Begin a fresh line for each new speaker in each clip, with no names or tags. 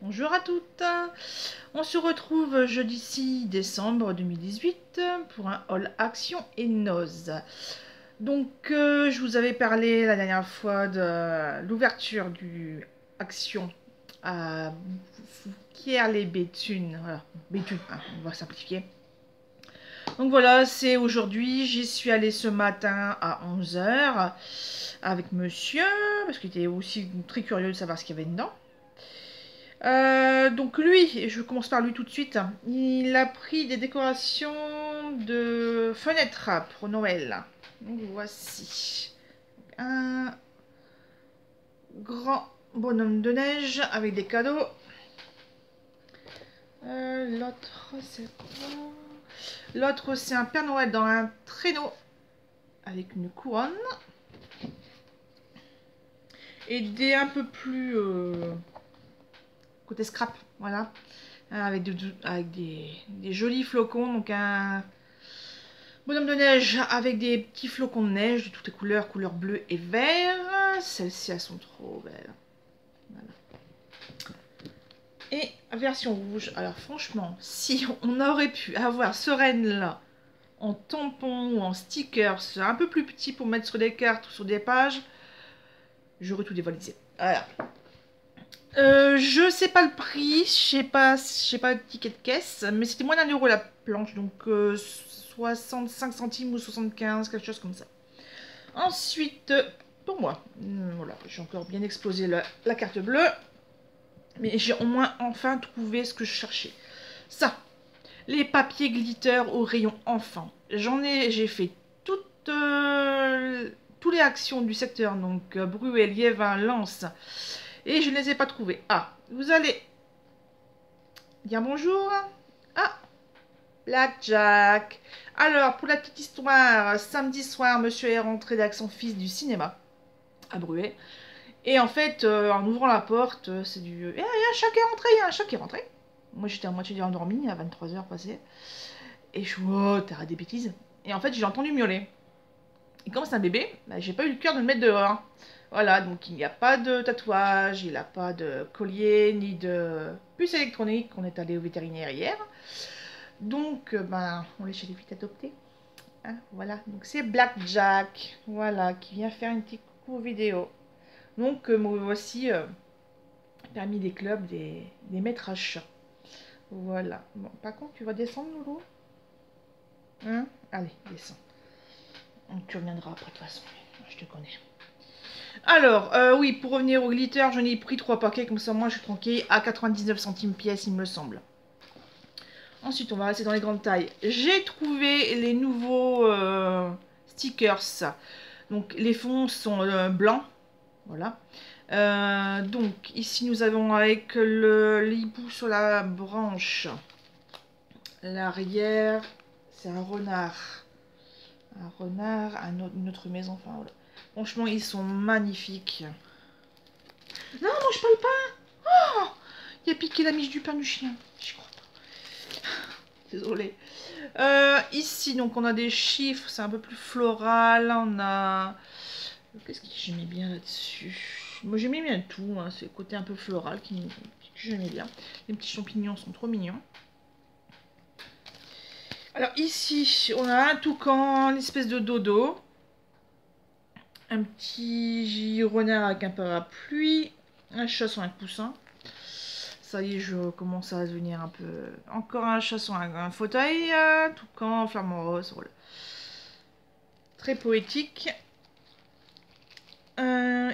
Bonjour à toutes. On se retrouve jeudi 6 décembre 2018 pour un haul Action et Noz. Donc je vous avais parlé la dernière fois de l'ouverture du Action à Fouquier-les-Béthunes. Voilà, Béthune, hein, on va simplifier. Donc voilà, c'est aujourd'hui, j'y suis allée ce matin à 11 h avec monsieur, parce qu'il était aussi très curieux de savoir ce qu'il y avait dedans. Donc lui, je commence par lui tout de suite, il a pris des décorations de fenêtres pour Noël. Donc voici un grand bonhomme de neige avec des cadeaux. L'autre c'est quoi? L'autre c'est un Père Noël dans un traîneau avec une couronne. Et des un peu plus côté scrap, voilà. Avec des jolis flocons, donc un bonhomme de neige avec des petits flocons de neige de toutes les couleurs, couleur bleue et vert. Celles-ci, elles sont trop belles. Voilà. Et version rouge. Alors franchement, si on aurait pu avoir ce renne-là en tampon ou en stickers, un peu plus petit pour mettre sur des cartes ou sur des pages, j'aurais tout dévalisé. Voilà. Je sais pas le prix, je sais pas le ticket de caisse, mais c'était moins d'1 € la planche, donc 65 centimes ou 75, quelque chose comme ça. Ensuite, pour moi, voilà, j'ai encore bien explosé la carte bleue, mais j'ai au moins enfin trouvé ce que je cherchais. Ça, les papiers glitter au rayon enfant. J'ai fait toutes les actions du secteur, donc Bruet, Liévin, Lens. Et je ne les ai pas trouvés. Ah, vous allez dire bonjour. Ah, Blackjack. Alors, pour la petite histoire, samedi soir, monsieur est rentré avec son fils du cinéma à Bruet. Et en fait, en ouvrant la porte, c'est du... Il y a un chat qui est rentré, il y a un chat qui est rentré. Moi, j'étais à moitié endormie, à 23 h passées. Et je suis, oh, t'as des bêtises. Et en fait, j'ai entendu miauler. Et comme c'est un bébé, bah, j'ai pas eu le cœur de le mettre dehors. Voilà, donc il n'y a pas de tatouage, il n'a pas de collier, ni de puce électronique. On est allé au vétérinaire hier. Donc, ben, on est chez les vite adoptés. Hein, voilà, donc c'est Blackjack, voilà, qui vient faire une petite coucou vidéo. Donc, me voici parmi les clubs des maîtres à chat. Voilà. Bon, par contre, tu vas descendre, Loulou? Hein? Allez, descends. Donc, tu reviendras après, de toute façon. Je te connais. Alors, oui, pour revenir au glitter, j'en ai pris 3 paquets, comme ça, moi, je suis tranquille, à 99 centimes pièce, il me semble. Ensuite, on va rester dans les grandes tailles. J'ai trouvé les nouveaux stickers. Donc, les fonds sont blancs. Voilà. Donc, ici, nous avons avec l'hibou sur la branche. L'arrière, c'est un renard. Un renard, une autre maison. Enfin, voilà. Franchement, ils sont magnifiques. Non, mange pas le pain. Oh, il a piqué la miche du pain du chien. J'y crois pas. Désolée. Ici, donc, on a des chiffres. C'est un peu plus floral. On a... Qu'est-ce que j'aimais bien là-dessus? Moi, j'aimais bien tout. Hein. C'est le côté un peu floral que j'aimais bien. Les petits champignons sont trop mignons. Alors, ici, on a un toucan, une espèce de dodo. Un petit renard avec un parapluie. Un chat sur un coussin. Ça y est, je commence à devenir un peu... Encore un chat sur un fauteuil. Toucan, flamant rose. Voilà. Très poétique.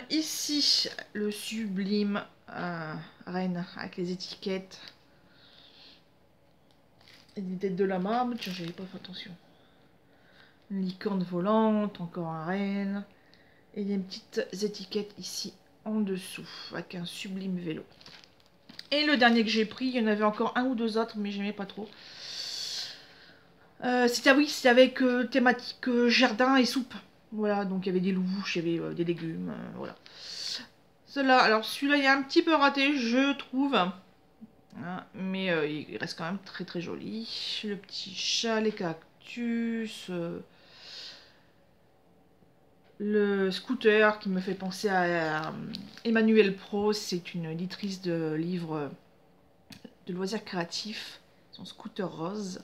Ici, le sublime reine avec les étiquettes. Et des têtes de lama. Tiens, j'avais pas fait attention. Une licorne volante, encore un renne. Et il y a une petite étiquette ici en dessous, avec un sublime vélo. Et le dernier que j'ai pris, il y en avait encore un ou deux autres, mais j'aimais pas trop. C'était avec thématique jardin et soupe. Voilà, donc il y avait des louches, il y avait des légumes, voilà. Cela, alors celui-là, il est un petit peu raté, je trouve. Hein, mais il reste quand même très très joli. Le petit chat, les cactus... le scooter qui me fait penser à Emmanuel Pro, c'est une éditrice de livres de loisirs créatifs. Son scooter rose.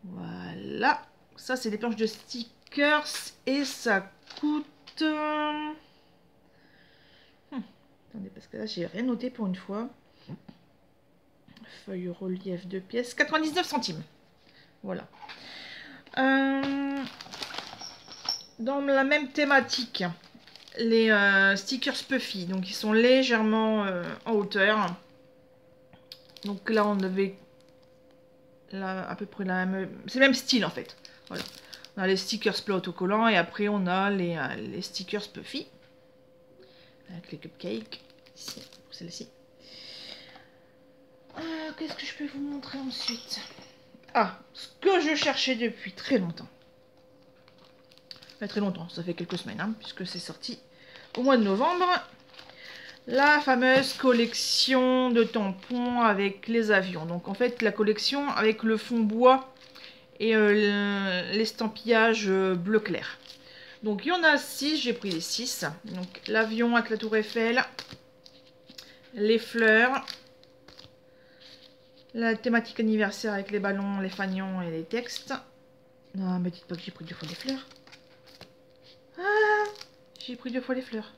Voilà. Ça, c'est des planches de stickers. Et ça coûte... Attendez, parce que là, j'ai rien noté pour une fois. Feuille relief de pièces. 99 centimes. Voilà. Dans la même thématique, les stickers Puffy. Donc, ils sont légèrement en hauteur. Donc là, on avait là, à peu près la même... C'est le même style, en fait. Voilà. On a les stickers plat autocollants et après, on a les stickers Puffy. Avec les cupcakes. Ici, pour celle-ci. Qu'est-ce que je peux vous montrer ensuite? Ah, ce que je cherchais depuis très longtemps. Très longtemps, ça fait quelques semaines, hein, puisque c'est sorti au mois de novembre. La fameuse collection de tampons avec les avions. Donc en fait, la collection avec le fond bois et l'estampillage bleu clair. Donc il y en a 6, j'ai pris les 6. Donc l'avion avec la tour Eiffel, les fleurs, la thématique anniversaire avec les ballons, les fanions et les textes. Non, mais dites pas que j'ai pris 2 fois les fleurs. Ah, j'ai pris 2 fois les fleurs.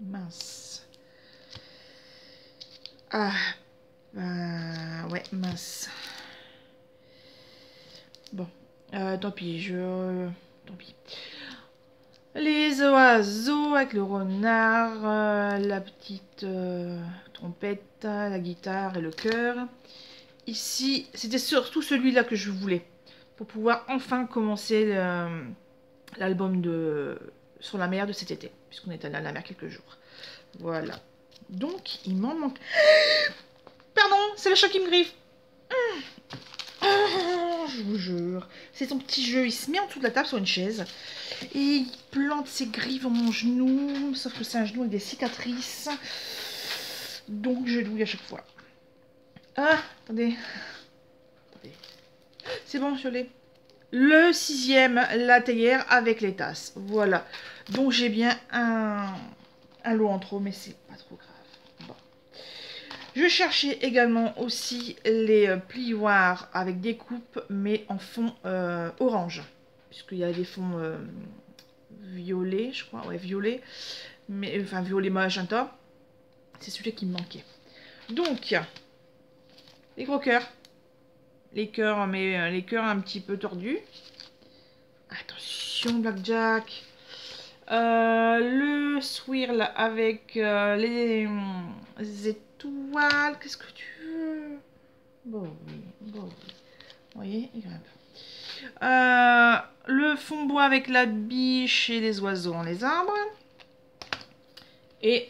Mince. Ah, ouais, mince. Bon, tant pis, tant pis. Les oiseaux avec le renard, la petite trompette, la guitare et le chœur. Ici, c'était surtout celui-là que je voulais. Pour pouvoir enfin commencer l'album de Sur la mer de cet été. Puisqu'on est allé à la mer quelques jours. Voilà. Donc, il m'en manque... Pardon, c'est le chat qui me griffe. Je vous jure. C'est son petit jeu. Il se met en dessous de la table sur une chaise. Et il plante ses griffes dans mon genou. Sauf que c'est un genou avec des cicatrices. Donc, je douille à chaque fois. Ah, attendez. C'est bon, je l'ai. Le 6e, la théière avec les tasses. Voilà. Donc, j'ai bien un lot en trop, mais c'est pas trop grave. Bon. Je cherchais également aussi les plioirs avec des coupes, mais en fond orange. Puisqu'il y a des fonds violets, je crois. Ouais, violet. Mais, enfin, violet magenta. C'est celui qui me manquait. Donc, les gros cœurs. Les cœurs, mais les cœurs un petit peu tordus. Attention, Blackjack. Le swirl avec les étoiles. Qu'est-ce que tu veux? Bon, oui, bon, oui. Vous voyez, il grimpe. Le fond bois avec la biche et les oiseaux dans les arbres. Et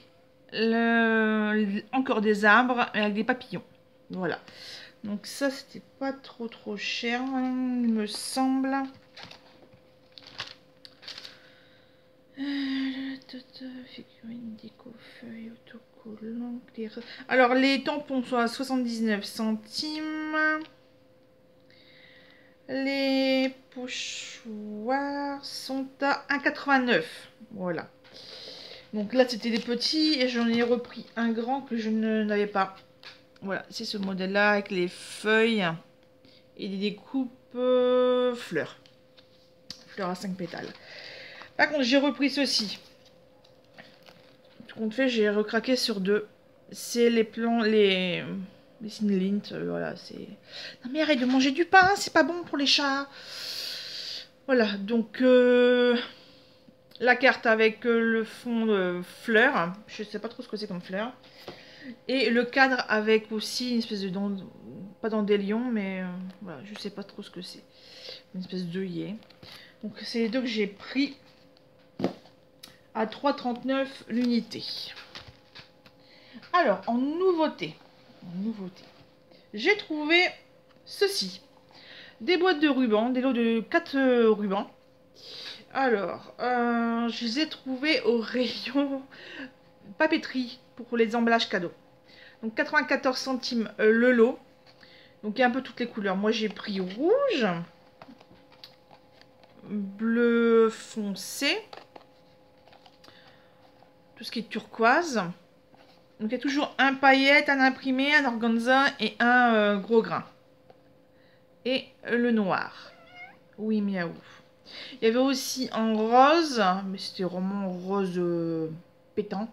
encore des arbres avec des papillons. Voilà. Donc ça, c'était pas trop cher, il me semble. Figurine, déco, feuille, autocollant. Alors, les tampons sont à 79 centimes. Les pochoirs sont à 1,89. Voilà. Donc là, c'était des petits et j'en ai repris un grand que je n'avais pas. Voilà, c'est ce modèle-là avec les feuilles et des découpes fleurs. Fleurs à 5 pétales. Par contre, j'ai repris ceci. Tout compte fait, j'ai recraqué sur 2. C'est les plans, les Sinlint. Voilà, c'est... Non mais arrête de manger du pain, c'est pas bon pour les chats. Voilà, donc... la carte avec le fond de fleurs. Je sais pas trop ce que c'est comme fleurs. Et le cadre avec aussi une espèce de... pas d'endélion, mais... voilà, je sais pas trop ce que c'est. Une espèce d'œillet. Donc c'est les 2 que j'ai pris à 3,39 l'unité. Alors, en nouveauté, j'ai trouvé ceci. Des boîtes de rubans, des lots de 4 rubans. Alors, je les ai trouvés au rayon papeterie pour les emballages cadeaux. Donc 94 centimes le lot. Donc il y a un peu toutes les couleurs. Moi j'ai pris rouge, bleu foncé, tout ce qui est turquoise, Donc il y a toujours un paillette, un imprimé, un organza et un gros grain. Et le noir. Oui, miaou. Il y avait aussi en rose, mais c'était vraiment rose pétant.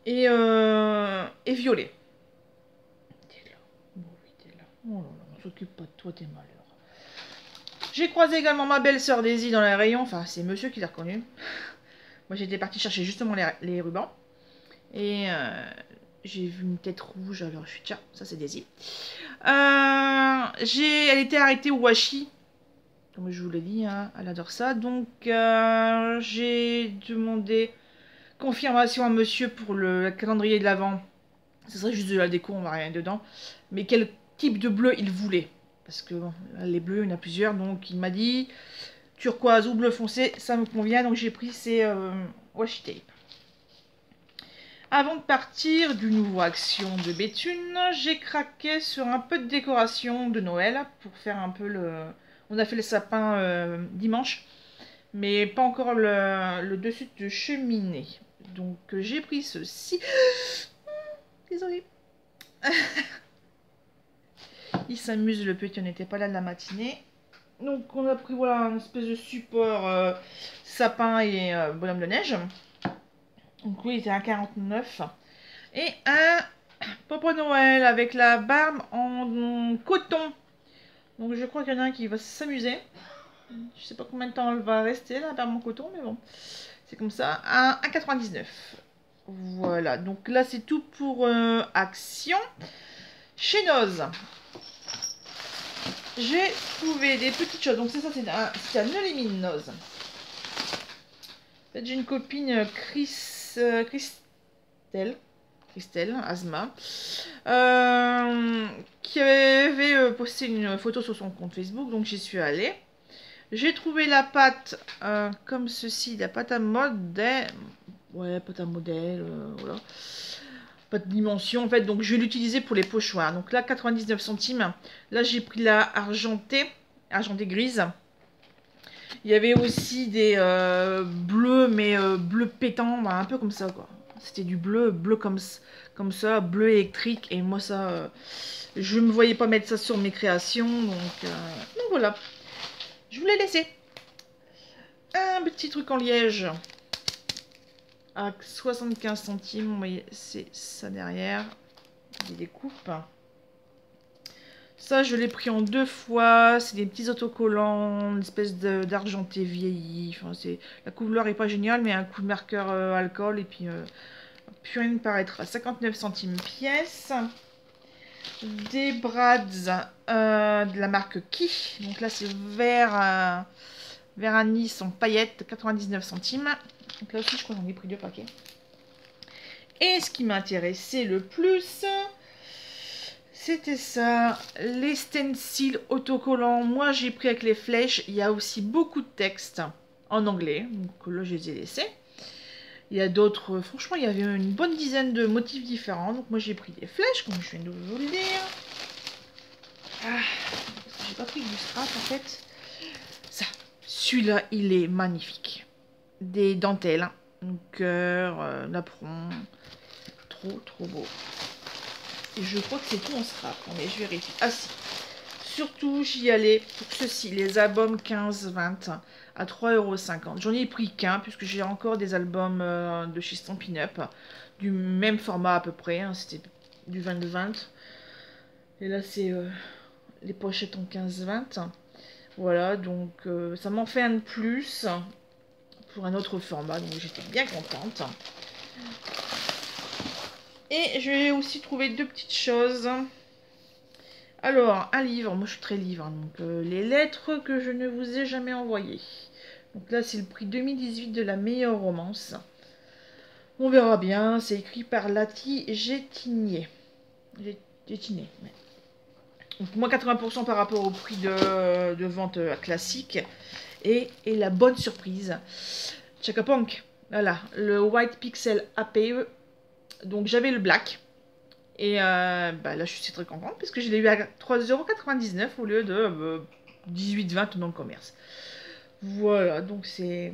Et violet. T'es là. Bon, oui, t'es là. Oh là là, on s'occupe pas de toi, tes malheurs. J'ai croisé également ma belle-sœur Daisy dans les rayons. Enfin, c'est monsieur qui l'a reconnue. Moi, j'étais partie chercher justement les rubans. Et j'ai vu une tête rouge. Alors, je suis tiens, ça c'est Daisy. Elle était arrêtée au washi. Comme je vous l'ai dit, hein, elle adore ça. Donc, j'ai demandé confirmation à monsieur pour le calendrier de l'Avent. Ce serait juste de la déco, on va rien dedans. Mais quel type de bleu il voulait. Parce que bon, les bleus, il y en a plusieurs. Donc, il m'a dit turquoise ou bleu foncé, ça me convient. Donc, j'ai pris ces washi tape. Avant de partir du nouveau Action de Béthune, j'ai craqué sur un peu de décoration de Noël pour faire un peu le... On a fait le sapin dimanche, mais pas encore le dessus de cheminée. Donc j'ai pris ceci. Désolée. Il s'amuse le petit, on n'était pas là de la matinée. Donc on a pris voilà une espèce de support sapin et bonhomme de neige. Donc oui, il était à 49. Et un Papa Noël avec la barbe en coton. Donc je crois qu'il y en a un qui va s'amuser. Je sais pas combien de temps elle va rester la barbe en coton, mais bon. C'est comme ça. À 1,99. Voilà, donc là c'est tout pour Action. Chez Noz, j'ai trouvé des petites choses. Donc c'est ça, c'est un Nolimine Noz. En fait, j'ai une copine Christelle, Asma, qui avait posté une photo sur son compte Facebook, donc j'y suis allée. J'ai trouvé la pâte comme ceci, la pâte à modèle, ouais, pâte à modèle, voilà, pas de dimension en fait, donc je vais l'utiliser pour les pochoirs. Donc là, 99 centimes. Là, j'ai pris la argentée grise. Il y avait aussi des bleus, mais bleu pétant, bah, un peu comme ça quoi. C'était du bleu comme ça, bleu électrique. Et moi ça, je me voyais pas mettre ça sur mes créations. Donc voilà, je vous l'ai laissé. Un petit truc en liège à 75 centimes. Vous voyez, c'est ça derrière. Des découpes. Ça, je l'ai pris en 2 fois. C'est des petits autocollants, une espèce d'argenté vieilli. Enfin, la couleur est pas géniale, mais un coup de marqueur alcool. Et puis, plus rien ne paraîtra. 59 centimes pièce. Des brads de la marque Ki. Donc là, c'est vert anis en paillettes, 99 centimes. Donc là aussi, je crois que j'en ai pris 2 paquets. Et ce qui m'intéressait le plus... c'était ça, les stencils autocollants. Moi, j'ai pris avec les flèches. Il y a aussi beaucoup de textes en anglais. Donc là, je les ai laissés. Il y a d'autres... franchement, il y avait une bonne dizaine de motifs différents. Donc moi, j'ai pris des flèches, comme je viens de vous le dire. J'ai pas pris du scrap, en fait. Ça, celui-là, il est magnifique. Des dentelles. Un cœur, napperon. Trop beau. Et je crois que c'est tout en scrap. Mais je vérifie. Ah si. Surtout, j'y allais pour ceci. Les albums 15-20 à 3,50 €. J'en ai pris qu'un puisque j'ai encore des albums de chez Stampin' Up. Du même format à peu près. Hein, c'était du 20-20. Et là, c'est les pochettes en 15-20. Voilà, donc ça m'en fait un de plus pour un autre format. Donc j'étais bien contente. Et je vais aussi trouver 2 petites choses. Alors, un livre. Moi, je suis très livre. Hein, donc, les lettres que je ne vous ai jamais envoyées. Donc là, c'est le prix 2018 de la meilleure romance. On verra bien. C'est écrit par Lati Gétinier. Gétinier, ouais. Donc, moins 80% par rapport au prix de vente classique. Et la bonne surprise. Chakapunk. Voilà, le White Pixel APE. Donc j'avais le black. Et bah là je suis très contente parce que je l'ai eu à 3,99 € au lieu de 18,20 € dans le commerce. Voilà, donc c'est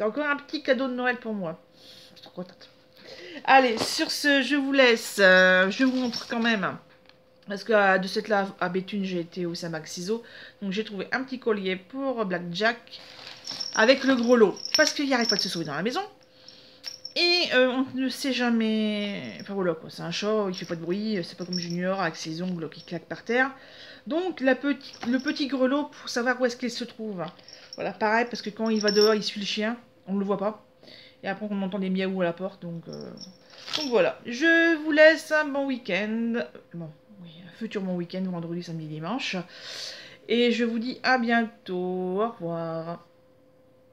encore un petit cadeau de Noël pour moi. Je suis trop contente. Allez, sur ce, je vous laisse. Je vous montre quand même. Parce que de cette là à Béthune, j'ai été au Saint-Max Ciseaux. Donc j'ai trouvé un petit collier pour Blackjack. Avec le gros lot. Parce qu'il n'y arrive pas de se sauver dans la maison. Et on ne sait jamais... Enfin voilà quoi, c'est un chat, il fait pas de bruit. C'est pas comme Junior avec ses ongles qui claquent par terre. Donc le petit grelot pour savoir où est-ce qu'il se trouve. Voilà, pareil, parce que quand il va dehors, il suit le chien. On ne le voit pas. Et après, on entend des miaou à la porte. Donc voilà. Je vous laisse un bon week-end. Bon, oui, un futur bon week-end, vendredi, samedi, dimanche. Et je vous dis à bientôt. Au revoir.